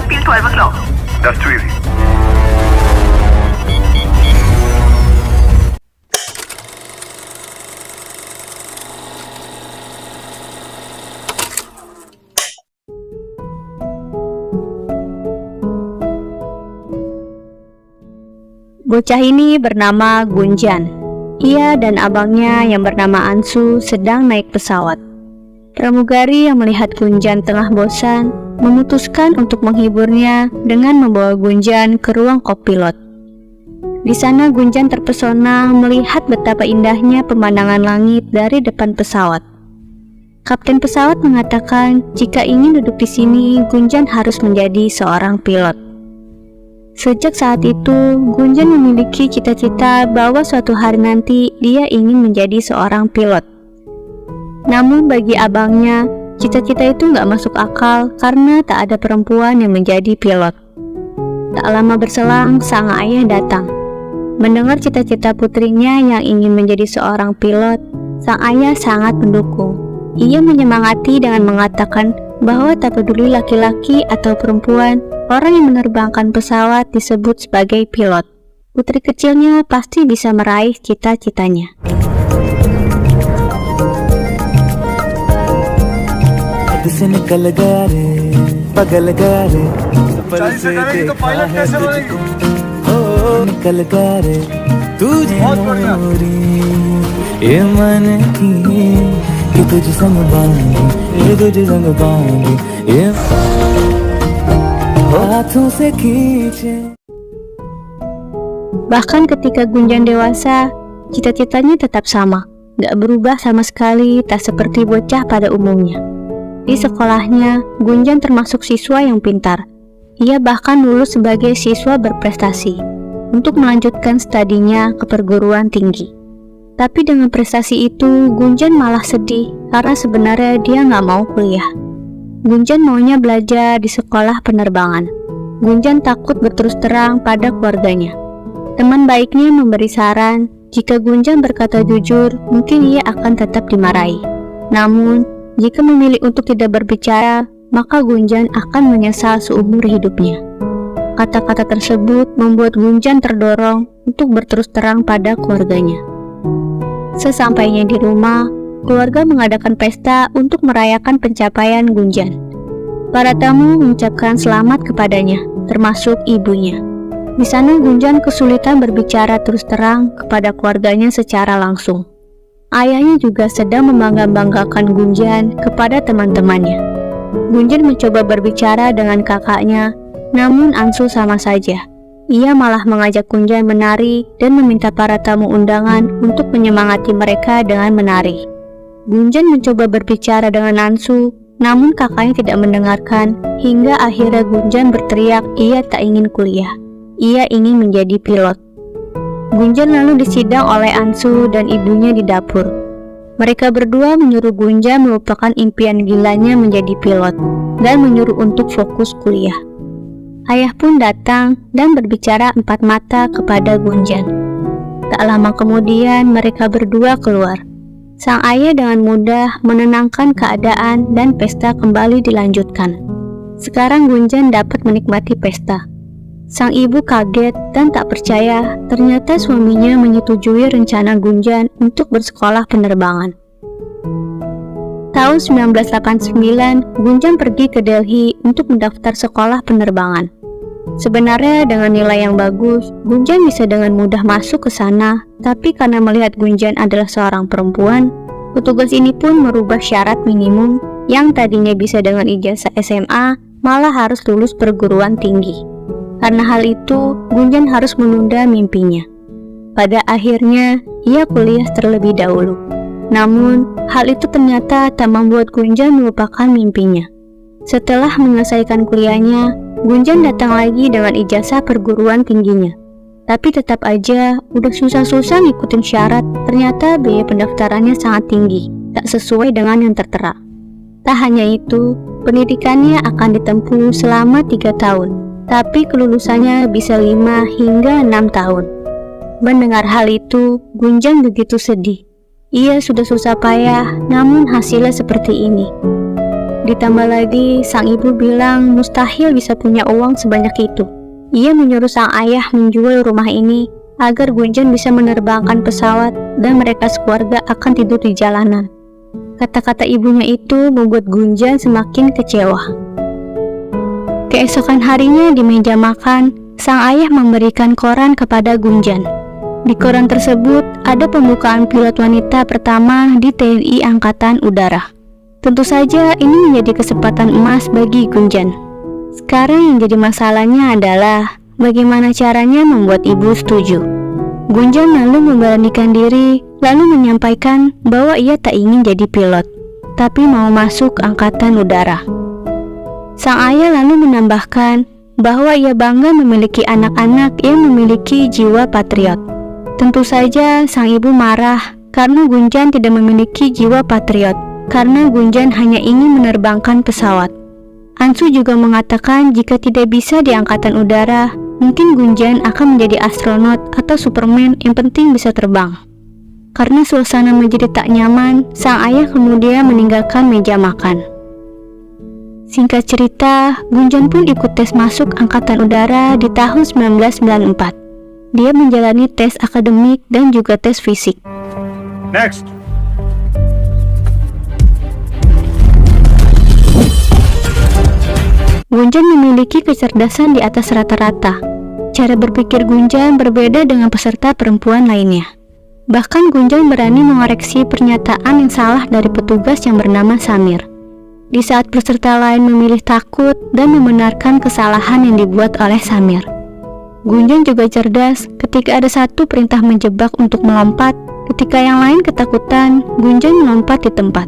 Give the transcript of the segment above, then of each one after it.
till 12 o'clock. That's too easy. Bocah ini bernama Gunjan. Ia dan abangnya yang bernama Ansu sedang naik pesawat. Pramugari yang melihat Gunjan tengah bosan memutuskan untuk menghiburnya dengan membawa Gunjan ke ruang kopilot. Di sana Gunjan terpesona melihat betapa indahnya pemandangan langit dari depan pesawat. Kapten pesawat mengatakan jika ingin duduk di sini, Gunjan harus menjadi seorang pilot. Sejak saat itu, Gunjan memiliki cita-cita bahwa suatu hari nanti dia ingin menjadi seorang pilot. Namun bagi abangnya, cita-cita itu nggak masuk akal karena tak ada perempuan yang menjadi pilot. Tak lama berselang, sang ayah datang. Mendengar cita-cita putrinya yang ingin menjadi seorang pilot, sang ayah sangat mendukung. Ia menyemangati dengan mengatakan bahwa tak peduli laki-laki atau perempuan, orang yang menerbangkan pesawat disebut sebagai pilot. Putri kecilnya pasti bisa meraih cita-citanya. Bahkan ketika Gunjan dewasa, cita-citanya tetap sama, gak berubah sama sekali, tak seperti bocah pada umumnya. Di sekolahnya, Gunjan termasuk siswa yang pintar. Ia bahkan lulus sebagai siswa berprestasi untuk melanjutkan studinya ke perguruan tinggi. Tapi dengan prestasi itu, Gunjan malah sedih karena sebenarnya dia gak mau kuliah. Gunjan maunya belajar di sekolah penerbangan. Gunjan takut berterus terang pada keluarganya. Teman baiknya memberi saran, jika Gunjan berkata jujur, mungkin ia akan tetap dimarahi. Namun, jika memilih untuk tidak berbicara, maka Gunjan akan menyesal seumur hidupnya. Kata-kata tersebut membuat Gunjan terdorong untuk berterus terang pada keluarganya. Sesampainya di rumah, keluarga mengadakan pesta untuk merayakan pencapaian Gunjan. Para tamu mengucapkan selamat kepadanya, termasuk ibunya. Di sana Gunjan kesulitan berbicara terus terang kepada keluarganya secara langsung. Ayahnya juga sedang membangga-banggakan Gunjan kepada teman-temannya. Gunjan mencoba berbicara dengan kakaknya, namun Ansu sama saja. Ia malah mengajak Gunjan menari dan meminta para tamu undangan untuk menyemangati mereka dengan menari. Gunjan mencoba berbicara dengan Ansu, namun kakaknya tidak mendengarkan, hingga akhirnya Gunjan berteriak ia tak ingin kuliah. Ia ingin menjadi pilot. Gunjan lalu disidang oleh Ansu dan ibunya di dapur. Mereka berdua menyuruh Gunjan melupakan impian gilanya menjadi pilot dan menyuruh untuk fokus kuliah. Ayah pun datang dan berbicara empat mata kepada Gunjan. Tak lama kemudian mereka berdua keluar. Sang ayah dengan mudah menenangkan keadaan dan pesta kembali dilanjutkan. Sekarang Gunjan dapat menikmati pesta. Sang ibu kaget dan tak percaya ternyata suaminya menyetujui rencana Gunjan untuk bersekolah penerbangan. Tahun 1989, Gunjan pergi ke Delhi untuk mendaftar sekolah penerbangan. Sebenarnya dengan nilai yang bagus, Gunjan bisa dengan mudah masuk ke sana, tapi karena melihat Gunjan adalah seorang perempuan, petugas ini pun merubah syarat minimum yang tadinya bisa dengan ijazah SMA, malah harus lulus perguruan tinggi. Karena hal itu, Gunjan harus menunda mimpinya. Pada akhirnya, ia kuliah terlebih dahulu. Namun, hal itu ternyata tak membuat Gunjan melupakan mimpinya. Setelah menyelesaikan kuliahnya, Gunjan datang lagi dengan ijazah perguruan tingginya. Tapi tetap aja, udah susah-susah ngikutin syarat, ternyata biaya pendaftarannya sangat tinggi, tak sesuai dengan yang tertera. Tak hanya itu, pendidikannya akan ditempuh selama 3 tahun, tapi kelulusannya bisa 5 hingga 6 tahun. Mendengar hal itu, Gunjan begitu sedih. Ia sudah susah payah, namun hasilnya seperti ini. Ditambah lagi, sang ibu bilang mustahil bisa punya uang sebanyak itu. Ia menyuruh sang ayah menjual rumah ini agar Gunjan bisa menerbangkan pesawat dan mereka sekeluarga akan tidur di jalanan. Kata-kata ibunya itu membuat Gunjan semakin kecewa. Keesokan harinya di meja makan, sang ayah memberikan koran kepada Gunjan. Di koran tersebut ada pembukaan pilot wanita pertama di TNI Angkatan Udara. Tentu saja ini menjadi kesempatan emas bagi Gunjan. Sekarang yang jadi masalahnya adalah bagaimana caranya membuat ibu setuju. Gunjan lalu memberanikan diri, lalu menyampaikan bahwa ia tak ingin jadi pilot, tapi mau masuk Angkatan Udara. Sang ayah lalu menambahkan bahwa ia bangga memiliki anak-anak yang memiliki jiwa patriot. Tentu saja sang ibu marah karena Gunjan tidak memiliki jiwa patriot, karena Gunjan hanya ingin menerbangkan pesawat. Ansu juga mengatakan jika tidak bisa di Angkatan Udara, mungkin Gunjan akan menjadi astronot atau Superman, yang penting bisa terbang. Karena suasana menjadi tak nyaman, sang ayah kemudian meninggalkan meja makan. Singkat cerita, Gunjan pun ikut tes masuk Angkatan Udara di tahun 1994. Dia menjalani tes akademik dan juga tes fisik. Next. Gunjan memiliki kecerdasan di atas rata-rata. Cara berpikir Gunjan berbeda dengan peserta perempuan lainnya. Bahkan Gunjan berani mengoreksi pernyataan yang salah dari petugas yang bernama Samir. Di saat peserta lain memilih takut dan membenarkan kesalahan yang dibuat oleh Samir. Gunjan juga cerdas ketika ada satu perintah menjebak untuk melompat, ketika yang lain ketakutan, Gunjan melompat di tempat.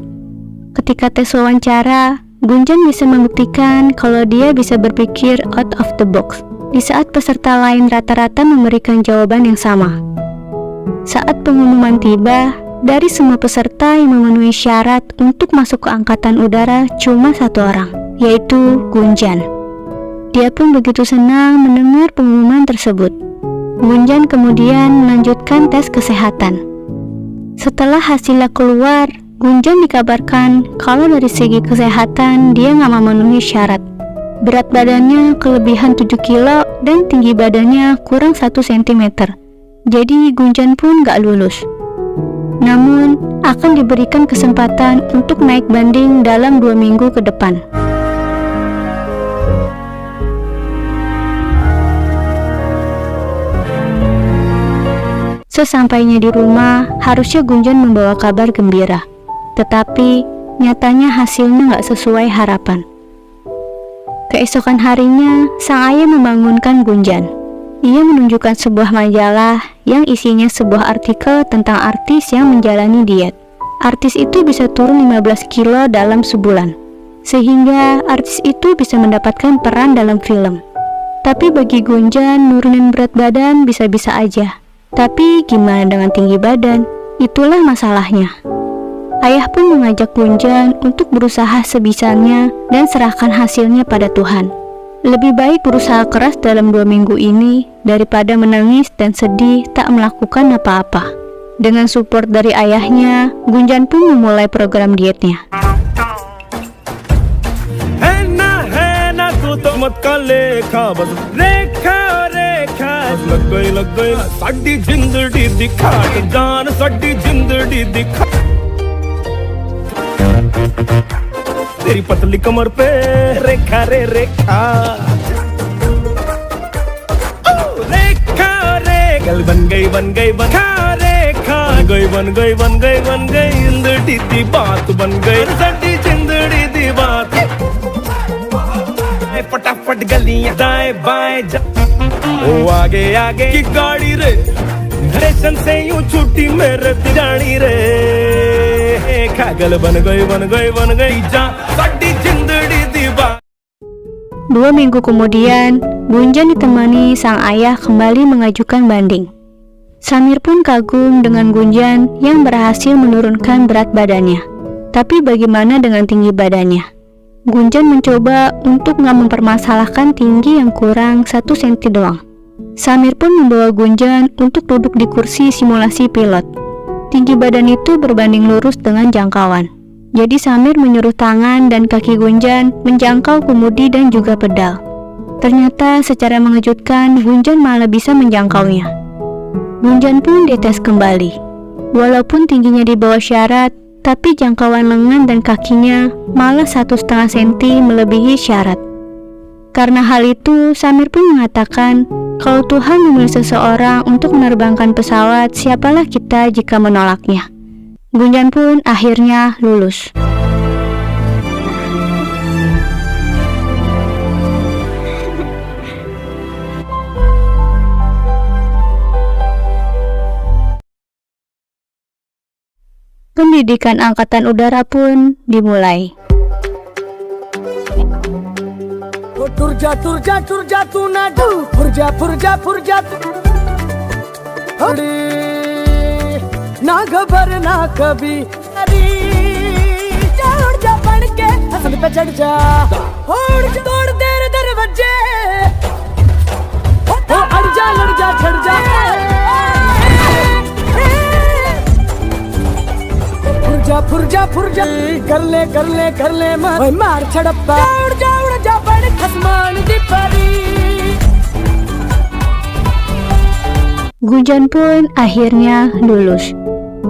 Ketika tes wawancara, Gunjan bisa membuktikan kalau dia bisa berpikir out of the box, di saat peserta lain rata-rata memberikan jawaban yang sama. Saat pengumuman tiba, dari semua peserta yang memenuhi syarat untuk masuk ke Angkatan Udara cuma satu orang, yaitu Gunjan. Dia pun begitu senang mendengar pengumuman tersebut. Gunjan kemudian melanjutkan tes kesehatan. Setelah hasilnya keluar, Gunjan dikabarkan kalau dari segi kesehatan dia nggak memenuhi syarat. Berat badannya kelebihan 7 kilo dan tinggi badannya kurang 1 cm. Jadi Gunjan pun nggak lulus. Namun, akan diberikan kesempatan untuk naik banding dalam 2 minggu ke depan. Sesampainya di rumah, harusnya Gunjan membawa kabar gembira. Tetapi, nyatanya hasilnya nggak sesuai harapan. Keesokan harinya, sang ayah membangunkan Gunjan. Ia menunjukkan sebuah majalah yang isinya sebuah artikel tentang artis yang menjalani diet. Artis itu bisa turun 15 kilo dalam sebulan, sehingga artis itu bisa mendapatkan peran dalam film. Tapi bagi Gunjan, nurunin berat badan bisa-bisa aja. Tapi gimana dengan tinggi badan? Itulah masalahnya. Ayah pun mengajak Gunjan untuk berusaha sebisanya dan serahkan hasilnya pada Tuhan. Lebih baik berusaha keras dalam 2 minggu ini daripada menangis dan sedih tak melakukan apa-apa. Dengan support dari ayahnya, Gunjan pun memulai program dietnya. तेरी पतली कमर पे रेखा रे रेखा रेखा रे गल बन गई रेखा बन गई जिंदड़ी दी बात बन गई साडी जिंदड़ी दी बात फटाफट गलियां दाएं बाएं ओ आगे आगे की गाड़ी रे स्टेशन से यूं छूटी मेरे जानी रे गल बन गई जा साडी जिंदड़ी दी बात. 2 minggu kemudian, Gunjan ditemani sang ayah kembali mengajukan banding. Samir pun kagum dengan Gunjan yang berhasil menurunkan berat badannya. Tapi bagaimana dengan tinggi badannya? Gunjan mencoba untuk nggak mempermasalahkan tinggi yang kurang 1 cm doang. Samir pun membawa Gunjan untuk duduk di kursi simulasi pilot. Tinggi badan itu berbanding lurus dengan jangkauan. Jadi Samir menyuruh tangan dan kaki Gunjan menjangkau kemudi dan juga pedal. Ternyata secara mengejutkan Gunjan malah bisa menjangkaunya. Gunjan pun dites kembali. Walaupun tingginya di bawah syarat, tapi jangkauan lengan dan kakinya malah 1,5 cm melebihi syarat. Karena hal itu, Samir pun mengatakan, kalau Tuhan memilih seseorang untuk menerbangkan pesawat, siapalah kita jika menolaknya. Gunjan pun akhirnya lulus. Pendidikan Angkatan Udara pun dimulai. Turja nadu Purja Hori ना घबर ना कभी अरे उड़ जा बढ़ के हंसने पे चढ़ जा तोड़ तेरे दरवाजे अड़ जा लड़ जा छड़ जा फुरजा कर ले मार छड़प्पा उड़ जा बढ़ आसमान दी परी. Gunjan pun akhirnya lulus.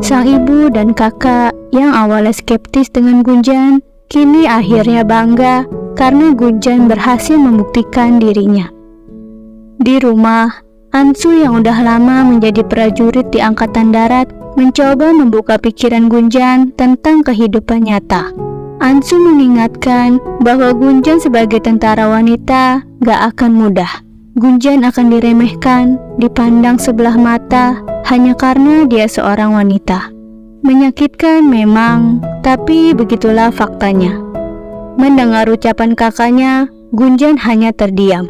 Sang ibu dan kakak yang awalnya skeptis dengan Gunjan, kini akhirnya bangga karena Gunjan berhasil membuktikan dirinya. Di rumah, Ansu yang udah lama menjadi prajurit di Angkatan Darat mencoba membuka pikiran Gunjan tentang kehidupan nyata. Ansu mengingatkan bahwa Gunjan sebagai tentara wanita gak akan mudah. Gunjan akan diremehkan, dipandang sebelah mata hanya karena dia seorang wanita. Menyakitkan memang, tapi begitulah faktanya. Mendengar ucapan kakaknya, Gunjan hanya terdiam.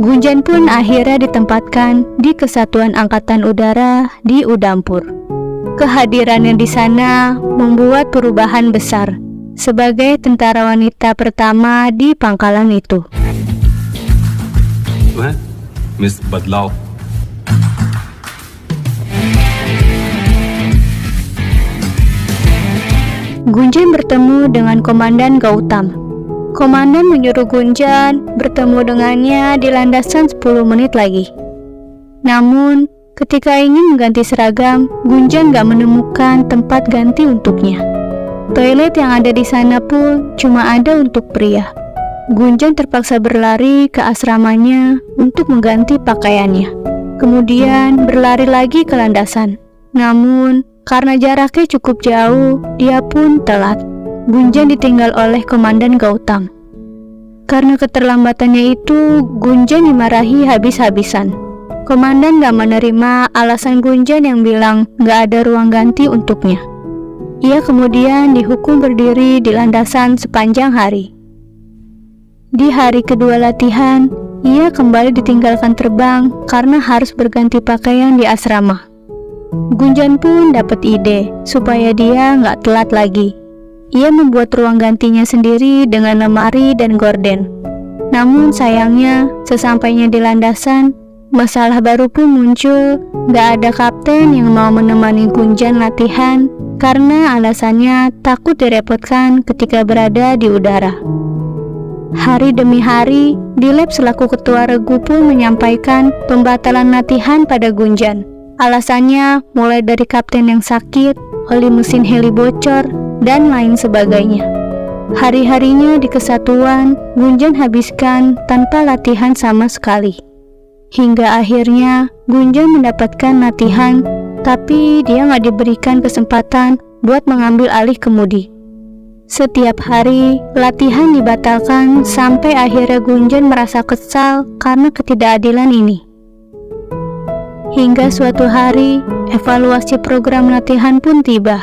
Gunjan pun akhirnya ditempatkan di Kesatuan Angkatan Udara di Udampur. Kehadirannya di sana membuat perubahan besar sebagai tentara wanita pertama di pangkalan itu. Miss बदलाव. Gunjan bertemu dengan Komandan Gautam. Komandan menyuruh Gunjan bertemu dengannya di landasan 10 menit lagi. Namun, ketika ingin mengganti seragam, Gunjan gak menemukan tempat ganti untuknya. Toilet yang ada di sana pun cuma ada untuk pria. Gunjan terpaksa berlari ke asramanya untuk mengganti pakaiannya. Kemudian berlari lagi ke landasan. Namun, karena jaraknya cukup jauh, dia pun telat. Gunjan ditinggal oleh Komandan Gautam. Karena keterlambatannya itu, Gunjan dimarahi habis-habisan. Komandan gak menerima alasan Gunjan yang bilang gak ada ruang ganti untuknya. Ia kemudian dihukum berdiri di landasan sepanjang hari. Di hari kedua latihan, ia kembali ditinggalkan terbang karena harus berganti pakaian di asrama. Gunjan pun dapat ide supaya dia nggak telat lagi. Ia membuat ruang gantinya sendiri dengan lemari dan gorden. Namun sayangnya, sesampainya di landasan, masalah baru pun muncul. Nggak ada kapten yang mau menemani Gunjan latihan karena alasannya takut direpotkan ketika berada di udara. Hari demi hari, di lab selaku ketua regu pun menyampaikan pembatalan latihan pada Gunjan. Alasannya mulai dari kapten yang sakit, oli mesin heli bocor, dan lain sebagainya. Hari-harinya di kesatuan, Gunjan habiskan tanpa latihan sama sekali. Hingga akhirnya, Gunjan mendapatkan latihan, tapi dia nggak diberikan kesempatan buat mengambil alih kemudi. Setiap hari, latihan dibatalkan sampai akhirnya Gunjan merasa kesal karena ketidakadilan ini. Hingga suatu hari, evaluasi program latihan pun tiba.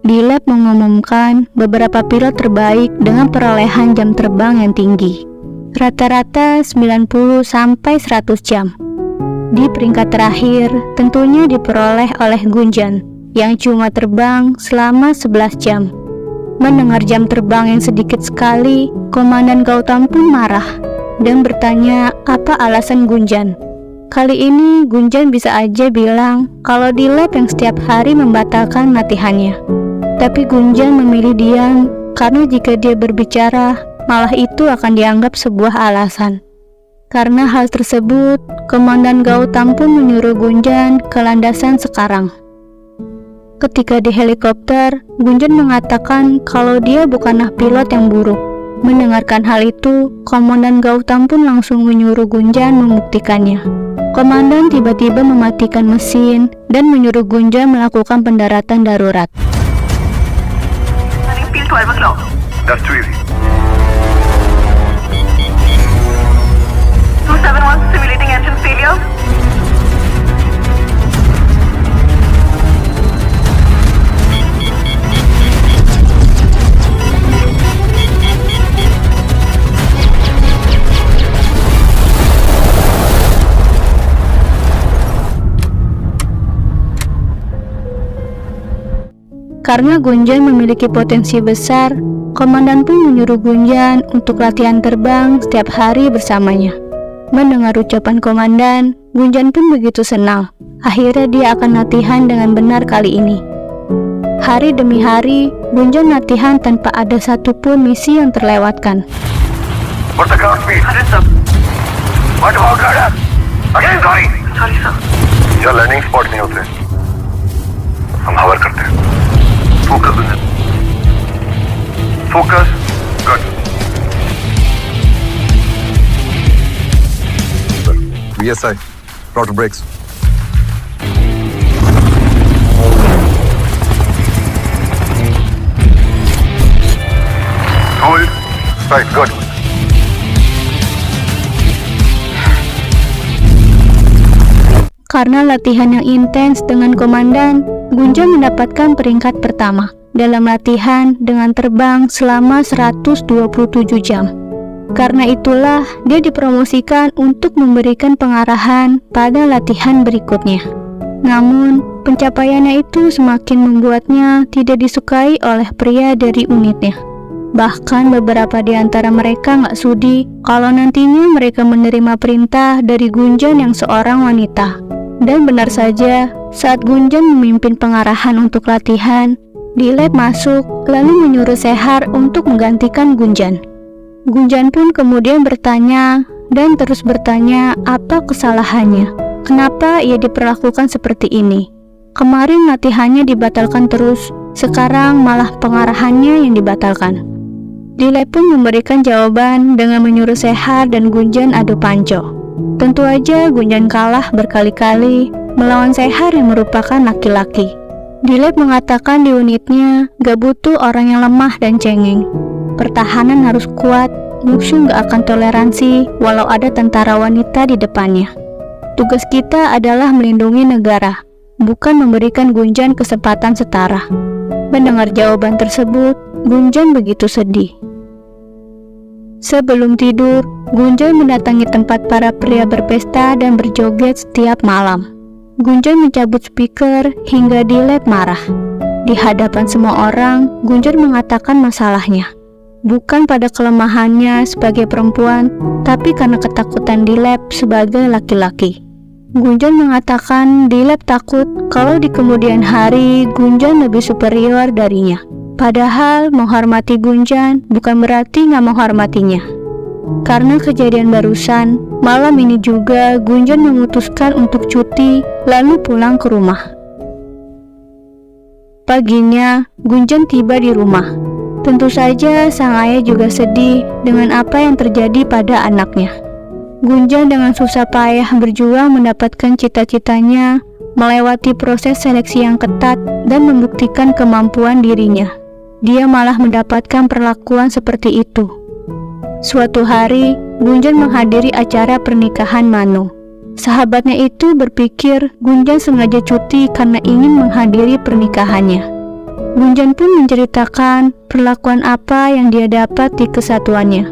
Di lab mengumumkan beberapa pilot terbaik dengan perolehan jam terbang yang tinggi. Rata-rata 90 sampai 100 jam. Di peringkat terakhir, tentunya diperoleh oleh Gunjan yang cuma terbang selama 11 jam. Mendengar jam terbang yang sedikit sekali, Komandan Gautam pun marah dan bertanya apa alasan Gunjan. Kali ini Gunjan bisa aja bilang kalau di lab yang setiap hari membatalkan latihannya. Tapi Gunjan memilih diam karena jika dia berbicara, malah itu akan dianggap sebuah alasan. Karena hal tersebut, Komandan Gautam pun menyuruh Gunjan ke landasan sekarang. Ketika di helikopter, Gunjan mengatakan kalau dia bukanlah pilot yang buruk. Mendengarkan hal itu, Komandan Gautam pun langsung menyuruh Gunjan membuktikannya. Komandan tiba-tiba mematikan mesin dan menyuruh Gunjan melakukan pendaratan darurat. Running field 12 o'clock. That's too easy. 271 simulating engine failure. Karena Gunjan memiliki potensi besar, komandan pun menyuruh Gunjan untuk latihan terbang setiap hari bersamanya. Mendengar ucapan komandan, Gunjan pun begitu senang. Akhirnya dia akan latihan dengan benar kali ini. Hari demi hari, Gunjan latihan tanpa ada satupun misi yang terlewatkan. What's the ground speed? 100, sir. What about radar? Again, sorry. Sorry, sir. यहाँ landing spot नहीं होते, हम हवर करते हैं. Focus focus good. VSI, throttle brakes. Hold. Strike. Good. Karena latihan yang intens dengan komandan, Gunjan mendapatkan peringkat pertama dalam latihan dengan terbang selama 127 jam. Karena itulah dia dipromosikan untuk memberikan pengarahan pada latihan berikutnya. Namun, pencapaiannya itu semakin membuatnya tidak disukai oleh pria dari unitnya. Bahkan beberapa di antara mereka nggak sudi kalau nantinya mereka menerima perintah dari Gunjan yang seorang wanita. Dan benar saja, saat Gunjan memimpin pengarahan untuk latihan, Dilep masuk lalu menyuruh Sehar untuk menggantikan Gunjan. Gunjan pun kemudian bertanya dan terus bertanya apa kesalahannya. Kenapa ia diperlakukan seperti ini? Kemarin latihannya dibatalkan terus, sekarang malah pengarahannya yang dibatalkan. Dilep pun memberikan jawaban dengan menyuruh Sehar dan Gunjan adu panco. Tentu aja Gunjan kalah berkali-kali melawan Sehar yang merupakan laki-laki. Dilep mengatakan di unitnya gak butuh orang yang lemah dan cengeng. Pertahanan harus kuat, musuh gak akan toleransi walau ada tentara wanita di depannya. Tugas kita adalah melindungi negara, bukan memberikan Gunjan kesempatan setara. Mendengar jawaban tersebut, Gunjan begitu sedih. Sebelum tidur, Gunjan mendatangi tempat para pria berpesta dan berjoget setiap malam. Gunjan mencabut speaker hingga Dilep marah. Di hadapan semua orang, Gunjan mengatakan masalahnya. Bukan pada kelemahannya sebagai perempuan, tapi karena ketakutan Dilep sebagai laki-laki. Gunjan mengatakan Dilep takut kalau di kemudian hari Gunjan lebih superior darinya. Padahal menghormati Gunjan bukan berarti nggak menghormatinya. Karena kejadian barusan, malam ini juga Gunjan memutuskan untuk cuti lalu pulang ke rumah. Paginya, Gunjan tiba di rumah. Tentu saja sang ayah juga sedih dengan apa yang terjadi pada anaknya. Gunjan dengan susah payah berjuang mendapatkan cita-citanya, melewati proses seleksi yang ketat dan membuktikan kemampuan dirinya. Dia malah mendapatkan perlakuan seperti itu. Suatu hari, Gunjan menghadiri acara pernikahan Mano. Sahabatnya itu berpikir Gunjan sengaja cuti karena ingin menghadiri pernikahannya. Gunjan pun menceritakan perlakuan apa yang dia dapat di kesatuannya.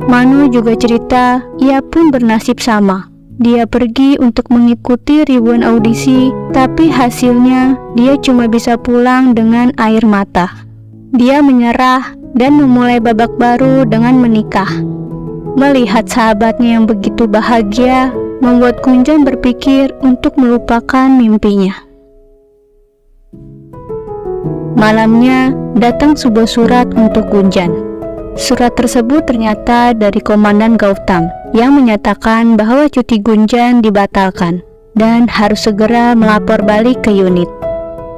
Mano juga cerita ia pun bernasib sama. Dia pergi untuk mengikuti ribuan audisi, tapi hasilnya dia cuma bisa pulang dengan air mata. Dia menyerah dan memulai babak baru dengan menikah. Melihat sahabatnya yang begitu bahagia, membuat Gunjan berpikir untuk melupakan mimpinya. Malamnya, datang sebuah surat untuk Gunjan. Surat tersebut ternyata dari Komandan Gautam yang menyatakan bahwa cuti Gunjan dibatalkan dan harus segera melapor balik ke unit.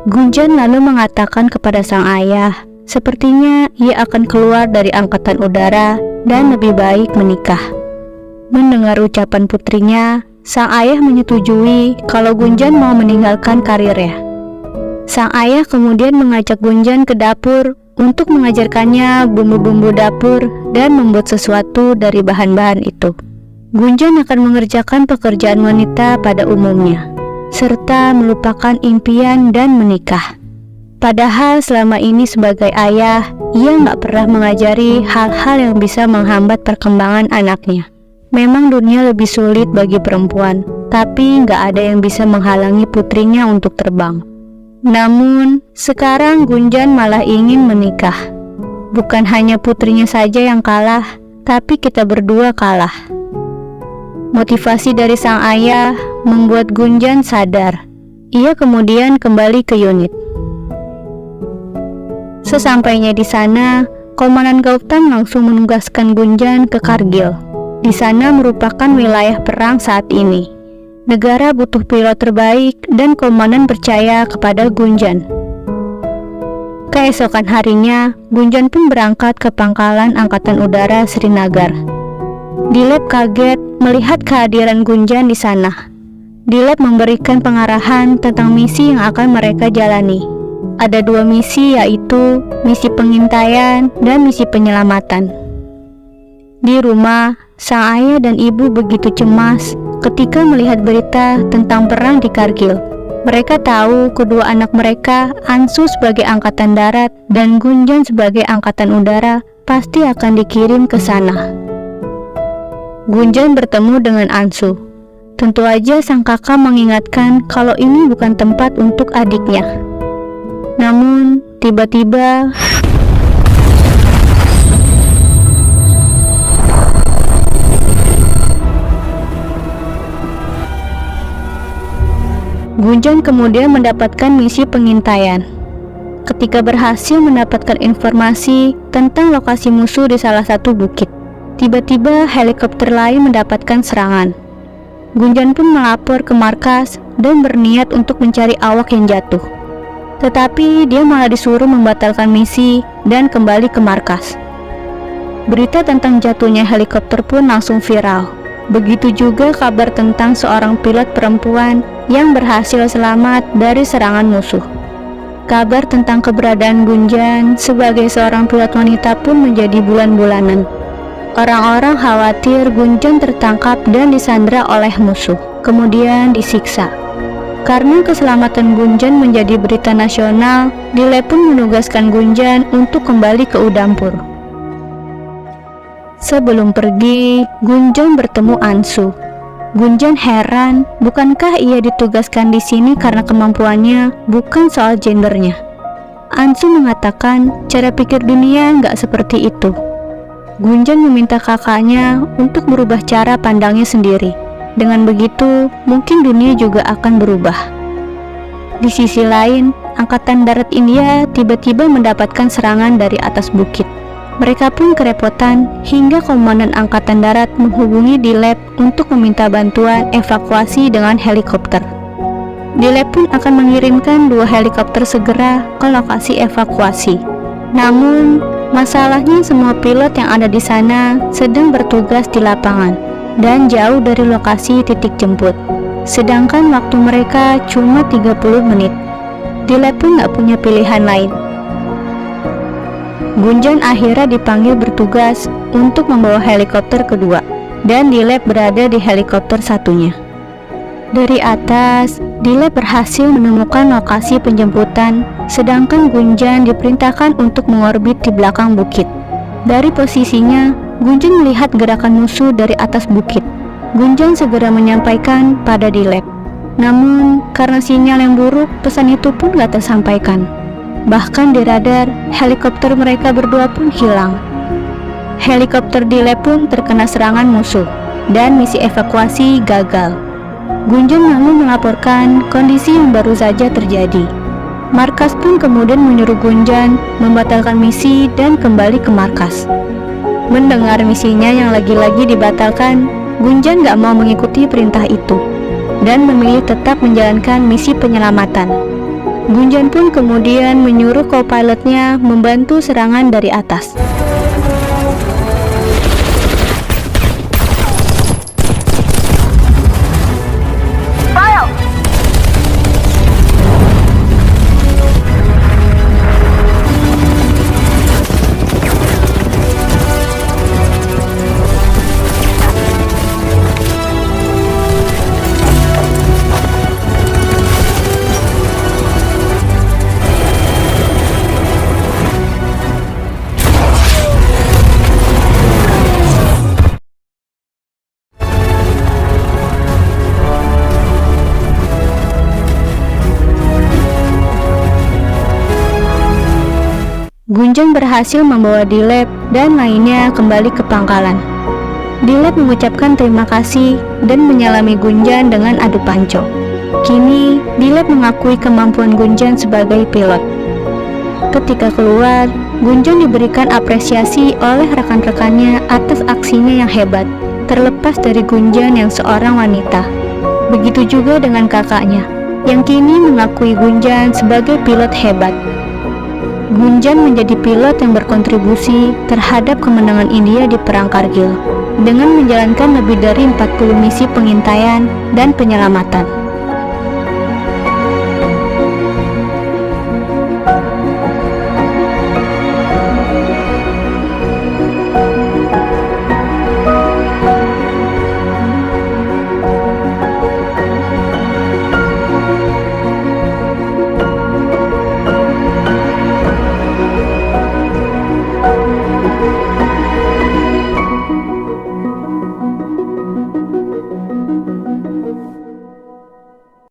Gunjan lalu mengatakan kepada sang ayah, sepertinya ia akan keluar dari Angkatan Udara dan lebih baik menikah. Mendengar ucapan putrinya, sang ayah menyetujui kalau Gunjan mau meninggalkan karirnya. Sang ayah kemudian mengajak Gunjan ke dapur untuk mengajarkannya bumbu-bumbu dapur dan membuat sesuatu dari bahan-bahan itu. Gunjan akan mengerjakan pekerjaan wanita pada umumnya, serta melupakan impian dan menikah. Padahal selama ini sebagai ayah, ia nggak pernah mengajari hal-hal yang bisa menghambat perkembangan anaknya. Memang dunia lebih sulit bagi perempuan, tapi nggak ada yang bisa menghalangi putrinya untuk terbang. Namun, sekarang Gunjan malah ingin menikah. Bukan hanya putrinya saja yang kalah, tapi kita berdua kalah. Motivasi dari sang ayah membuat Gunjan sadar. Ia kemudian kembali ke unit. Sesampainya di sana, Komandan Gautam langsung menugaskan Gunjan ke Kargil. Di sana merupakan wilayah perang saat ini. Negara butuh pilot terbaik dan komandan percaya kepada Gunjan. Keesokan harinya, Gunjan pun berangkat ke pangkalan Angkatan Udara Srinagar. Dilep kaget melihat kehadiran Gunjan di sana. Dilep memberikan pengarahan tentang misi yang akan mereka jalani. Ada 2 misi, yaitu misi pengintaian dan misi penyelamatan. Di rumah, sang ayah dan ibu begitu cemas ketika melihat berita tentang perang di Kargil. Mereka tahu kedua anak mereka, Ansu sebagai Angkatan Darat dan Gunjan sebagai Angkatan Udara, pasti akan dikirim ke sana. Gunjan bertemu dengan Ansu. Tentu aja sang kakak mengingatkan kalau ini bukan tempat untuk adiknya. Namun, tiba-tiba Gunjan kemudian mendapatkan misi pengintaian. Ketika berhasil mendapatkan informasi tentang lokasi musuh di salah satu bukit, tiba-tiba helikopter lain mendapatkan serangan. Gunjan pun melapor ke markas dan berniat untuk mencari awak yang jatuh. Tetapi dia malah disuruh membatalkan misi dan kembali ke markas. Berita tentang jatuhnya helikopter pun langsung viral. Begitu juga kabar tentang seorang pilot perempuan yang berhasil selamat dari serangan musuh. Kabar tentang keberadaan Gunjan sebagai seorang pilot wanita pun menjadi bulan-bulanan. Orang-orang khawatir Gunjan tertangkap dan disandra oleh musuh, kemudian disiksa. Karena keselamatan Gunjan menjadi berita nasional, Dilep pun menugaskan Gunjan untuk kembali ke Udampur. Sebelum pergi, Gunjan bertemu Ansu. Gunjan heran, bukankah ia ditugaskan di sini karena kemampuannya, bukan soal gendernya. Ansu mengatakan cara pikir dunia nggak seperti itu. Gunjan meminta kakaknya untuk merubah cara pandangnya sendiri. Dengan begitu, mungkin dunia juga akan berubah. Di sisi lain, Angkatan Darat India tiba-tiba mendapatkan serangan dari atas bukit. Mereka pun kerepotan hingga Komandan Angkatan Darat menghubungi Dilep untuk meminta bantuan evakuasi dengan helikopter. Dilep pun akan mengirimkan 2 helikopter segera ke lokasi evakuasi. Namun, masalahnya semua pilot yang ada di sana sedang bertugas di lapangan dan jauh dari lokasi titik jemput. Sedangkan waktu mereka cuma 30 menit. Dilep pun gak punya pilihan lain. Gunjan akhirnya dipanggil bertugas untuk membawa helikopter kedua, dan Dilep berada di helikopter satunya. Dari atas, Dilep berhasil menemukan lokasi penjemputan, sedangkan Gunjan diperintahkan untuk mengorbit di belakang bukit. Dari posisinya, Gunjan melihat gerakan musuh dari atas bukit. Gunjan segera menyampaikan pada Dilep. Namun, karena sinyal yang buruk, pesan itu pun gak tersampaikan. Bahkan di radar, helikopter mereka berdua pun hilang. Helikopter Dilep pun terkena serangan musuh, dan misi evakuasi gagal. Gunjan lalu melaporkan kondisi yang baru saja terjadi. Markas pun kemudian menyuruh Gunjan membatalkan misi dan kembali ke markas. Mendengar misinya yang lagi-lagi dibatalkan, Gunjan gak mau mengikuti perintah itu dan memilih tetap menjalankan misi penyelamatan. Gunjan pun kemudian menyuruh co-pilotnya membantu serangan dari atas. Gunjan berhasil membawa Dilep dan lainnya kembali ke pangkalan. Dilep mengucapkan terima kasih dan menyalami Gunjan dengan adu panco. Kini, Dilep mengakui kemampuan Gunjan sebagai pilot. Ketika keluar, Gunjan diberikan apresiasi oleh rekan-rekannya atas aksinya yang hebat, terlepas dari Gunjan yang seorang wanita. Begitu juga dengan kakaknya, yang kini mengakui Gunjan sebagai pilot hebat. Gunjan menjadi pilot yang berkontribusi terhadap kemenangan India di Perang Kargil dengan menjalankan lebih dari 40 misi pengintaian dan penyelamatan.